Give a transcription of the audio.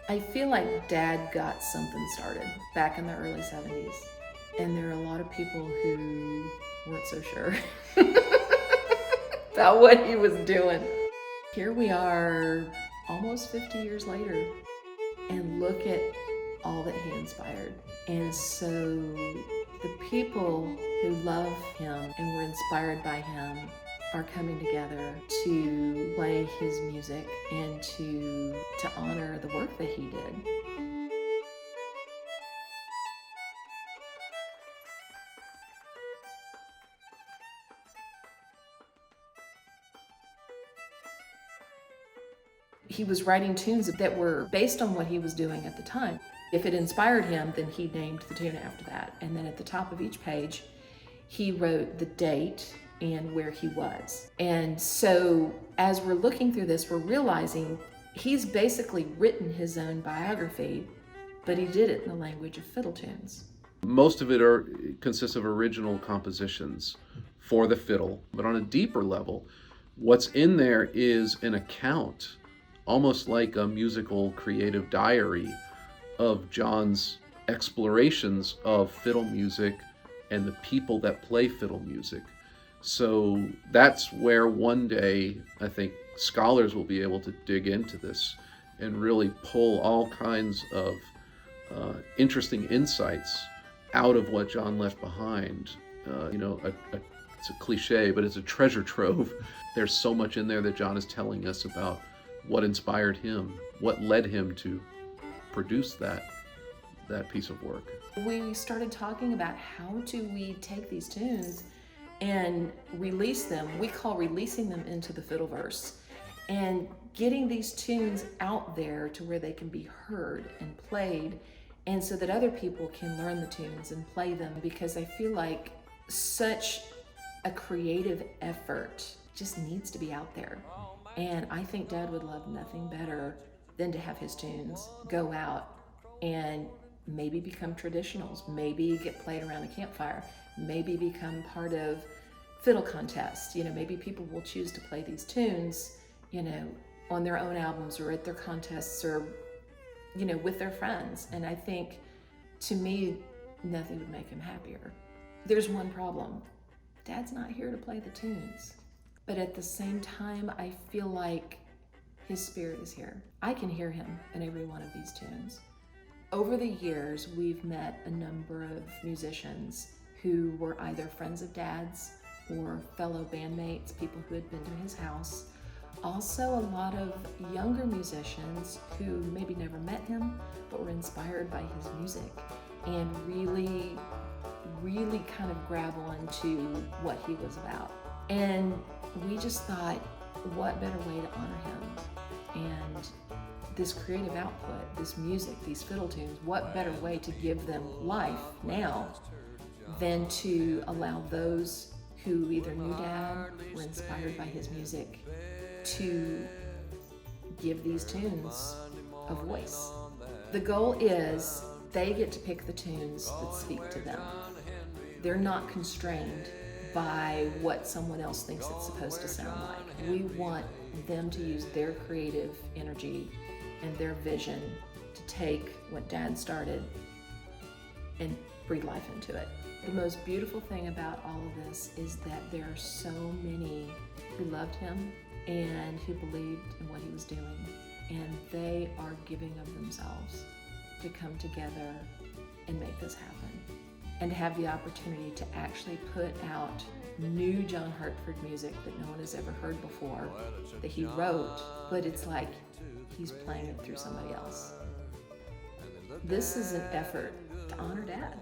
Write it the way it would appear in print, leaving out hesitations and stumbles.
I feel like Dad got something started back in the early 70s, and there are a lot of people who weren't so sure about what he was doing. Here we are almost 50 years later, and look at all that he inspired. And so the people who love him and were inspired by him are coming together to play his music and to honor the work that he did. He was writing tunes that were based on what he was doing at the time. If it inspired him, then he named the tune after that. And then at the top of each page, he wrote the date and where he was. And so as we're looking through this, we're realizing he's basically written his own biography, but he did it in the language of fiddle tunes. Most of it consists of original compositions for the fiddle, but on a deeper level, what's in there is an account, almost like a musical creative diary of John's explorations of fiddle music and the people that play fiddle music. So that's where one day I think scholars will be able to dig into this and really pull all kinds of interesting insights out of what John left behind. It's a cliche, but it's a treasure trove. There's so much in there that John is telling us about what inspired him, what led him to produce that piece of work. We started talking about how do we take these tunes and release them. We call releasing them into the Fiddleverse, and getting these tunes out there to where they can be heard and played, and so that other people can learn the tunes and play them, because I feel like such a creative effort just needs to be out there. And I think Dad would love nothing better than to have his tunes go out and maybe become traditionals, maybe get played around a campfire, maybe become part of fiddle contests. Maybe people will choose to play these tunes, on their own albums or at their contests or, with their friends. And I think, to me, nothing would make him happier. There's one problem. Dad's not here to play the tunes. But at the same time, I feel like his spirit is here. I can hear him in every one of these tunes. Over the years, we've met a number of musicians who were either friends of Dad's or fellow bandmates, people who had been to his house. Also, a lot of younger musicians who maybe never met him, but were inspired by his music and really, really kind of grab onto what he was about. And we just thought, what better way to honor him? And this creative output, this music, these fiddle tunes, what better way to give them life now than to allow those who either knew Dad, were inspired by his music, to give these tunes a voice. The goal is they get to pick the tunes that speak to them. They're not constrained by what someone else thinks it's supposed to sound like. We want them to use their creative energy and their vision to take what Dad started and breathe life into it. The most beautiful thing about all of this is that there are so many who loved him and who believed in what he was doing, and they are giving of themselves to come together and make this happen, and to have the opportunity to actually put out new John Hartford music that no one has ever heard before, that he wrote, but it's like he's playing it through somebody else. This is an effort to honor Dad.